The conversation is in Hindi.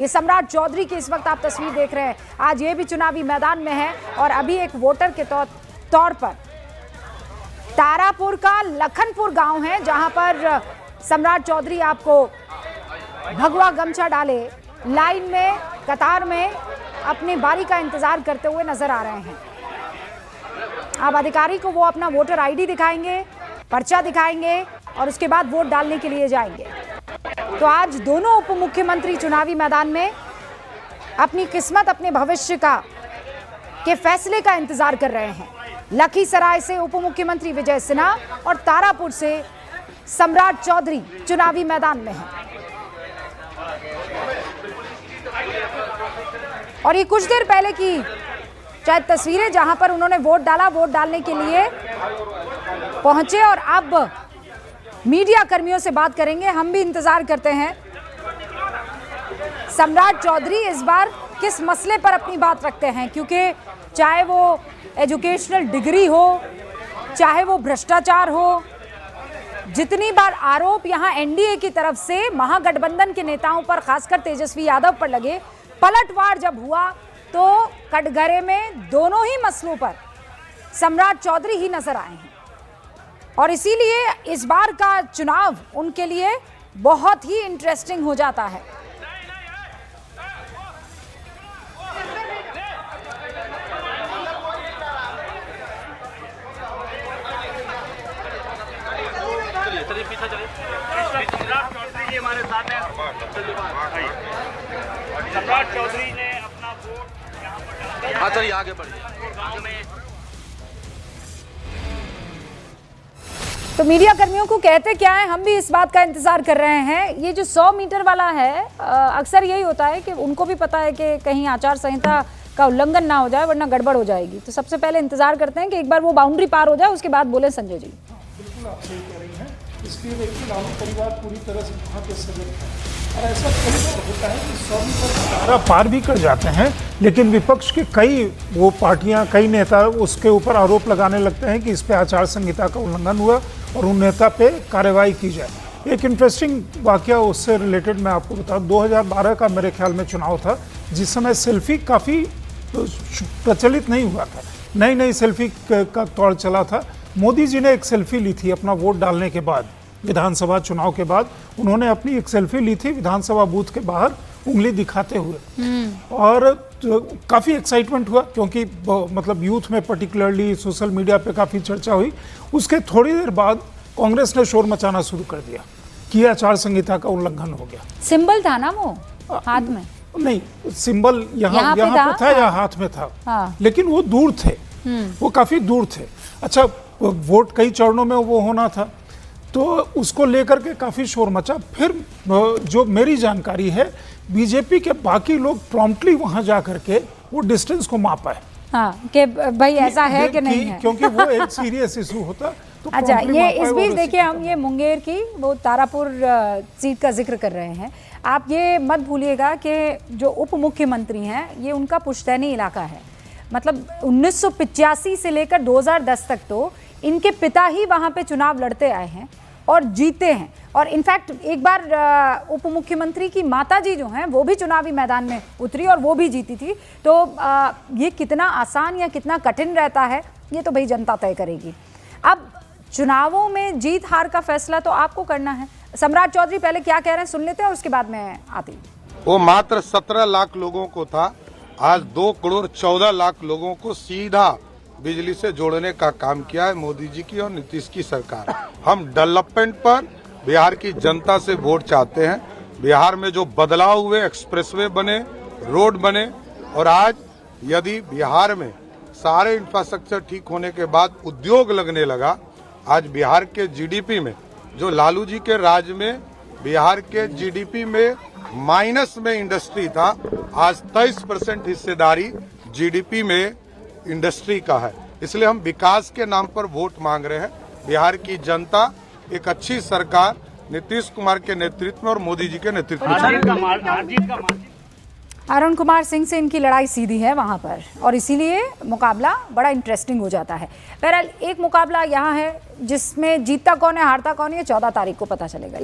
ये सम्राट चौधरी की इस वक्त आप तस्वीर देख रहे हैं। आज ये भी चुनावी मैदान में है और अभी एक वोटर के तौर पर तारापुर का लखनपुर गांव है, जहां पर सम्राट चौधरी आपको भगवा गमछा डाले लाइन में कतार में अपनी बारी का इंतजार करते हुए नजर आ रहे हैं। अब अधिकारी को वो अपना वोटर आईडी दिखाएंगे, पर्चा दिखाएंगे और उसके बाद वोट डालने के लिए जाएंगे। तो आज दोनों उप मुख्यमंत्री चुनावी मैदान में अपनी किस्मत, अपने भविष्य के फैसले का इंतजार कर रहे हैं। लखीसराय से उप मुख्यमंत्री विजय सिन्हा और तारापुर से सम्राट चौधरी चुनावी मैदान में हैं। और ये कुछ देर पहले की शायद तस्वीरें जहां पर उन्होंने वोट डाला, वोट डालने के लिए पहुंचे और अब मीडिया कर्मियों से बात करेंगे। हम भी इंतजार करते हैं सम्राट चौधरी इस बार किस मसले पर अपनी बात रखते हैं, क्योंकि चाहे वो एजुकेशनल डिग्री हो, चाहे वो भ्रष्टाचार हो, जितनी बार आरोप यहां एनडीए की तरफ से महागठबंधन के नेताओं पर, खासकर तेजस्वी यादव पर लगे, पलटवार जब हुआ तो कटघरे में दोनों ही मसलों पर सम्राट चौधरी ही नजर आए हैं। और इसीलिए इस बार का चुनाव उनके लिए बहुत ही इंटरेस्टिंग हो जाता है। सम्राट चौधरी ने अपना वोट यहाँ पर डाला। चलिए आगे बढ़िए। तो मीडिया कर्मियों को कहते क्या है, हम भी इस बात का इंतजार कर रहे हैं। ये जो 100 मीटर वाला है, अक्सर यही होता है कि उनको भी पता है कि कहीं आचार संहिता का उल्लंघन ना हो जाए, वरना गड़बड़ हो जाएगी। तो सबसे पहले इंतजार करते हैं कि एक बार वो बाउंड्री पार हो जाए, उसके बाद बोले संजय जी। बिल्कुल आप सही कह रही हैं। इसलिए देखिए लालू परिवार पूरी तरह से वहाँ पे सजग है और ऐसा कई बार होता है कि 100 मीटर दायरा पार भी कर जाते हैं, लेकिन विपक्ष के कई वो पार्टियां, कई नेता उसके ऊपर आरोप लगाने लगते हैं कि इस पे आचार संहिता का उल्लंघन हुआ और उन नेता पे कार्रवाई की जाए। एक इंटरेस्टिंग वाकया उससे रिलेटेड मैं आपको बताऊं, 2012 का मेरे ख्याल में चुनाव था, जिस समय सेल्फी काफ़ी प्रचलित नहीं हुआ था, नई नई सेल्फी का दौर चला था। मोदी जी ने एक सेल्फी ली थी अपना वोट डालने के बाद, विधानसभा चुनाव के बाद उन्होंने अपनी एक सेल्फी ली थी विधानसभा बूथ के बाहर उंगली दिखाते हुए। और तो काफ़ी एक्साइटमेंट हुआ, क्योंकि मतलब यूथ में पर्टिकुलरली सोशल मीडिया पे काफ़ी चर्चा हुई। उसके थोड़ी देर बाद कांग्रेस ने शोर मचाना शुरू कर दिया कि आचार संहिता का उल्लंघन हो गया। सिंबल था ना वो हाथ में? नहीं, सिंबल यहाँ पे था या हाथ में था। हाँ। लेकिन वो दूर थे, वो काफ़ी दूर थे। अच्छा, वोट कई चरणों में वो होना था, तो उसको लेकर के काफ़ी शोर मचा। फिर जो मेरी जानकारी है, बीजेपी के बाकी लोग प्रॉम्प्टली वहां जा करके वो डिस्टेंस को मापा है। हाँ, कि भाई ऐसा है कि नहीं है, क्योंकि वो एक सीरियस इशू होता। तो अच्छा, ये इस बीच देखिए, हम ये मुंगेर की वो तारापुर सीट का जिक्र कर रहे हैं। आप ये मत भूलिएगा कि जो उप मुख्यमंत्री हैं, ये उनका पुश्तैनी इलाका है। मतलब 1985 से लेकर 2010 तक तो इनके पिता ही वहाँ पे चुनाव लड़ते आए हैं और जीते हैं। और इनफैक्ट एक बार उप मुख्यमंत्री की माताजी जो हैं वो भी चुनावी मैदान में उतरी और वो भी जीती थी। तो ये कितना आसान या कितना कठिन रहता है, ये तो भाई जनता तय करेगी। अब चुनावों में जीत हार का फैसला तो आपको करना है। सम्राट चौधरी पहले क्या कह रहे हैं सुन लेते हैं और उसके बाद मैं आती हूँ। वो मात्र 17 लाख लोगों को था, आज 2 करोड़ 14 लाख लोगों को सीधा बिजली से जोड़ने का काम किया है मोदी जी की और नीतीश की सरकार। हम डेवलपमेंट पर बिहार की जनता से वोट चाहते हैं। बिहार में जो बदलाव हुए, एक्सप्रेसवे बने, रोड बने, और आज यदि बिहार में सारे इंफ्रास्ट्रक्चर ठीक होने के बाद उद्योग लगने लगा, आज बिहार के जीडीपी में, जो लालू जी के राज में बिहार के जीडीपी में माइनस में इंडस्ट्री था, आज 23% हिस्सेदारी जीडीपी में इंडस्ट्री का है। इसलिए हम विकास के नाम पर वोट मांग रहे हैं। बिहार की जनता एक अच्छी सरकार नीतीश कुमार के नेतृत्व में और मोदी जी के नेतृत्व में। अरुण कुमार सिंह से इनकी लड़ाई सीधी है वहां पर, और इसीलिए मुकाबला बड़ा इंटरेस्टिंग हो जाता है। बहरहाल एक मुकाबला यहाँ है जिसमें जीतता कौन है हारता कौन है, 14 तारीख को पता चलेगा।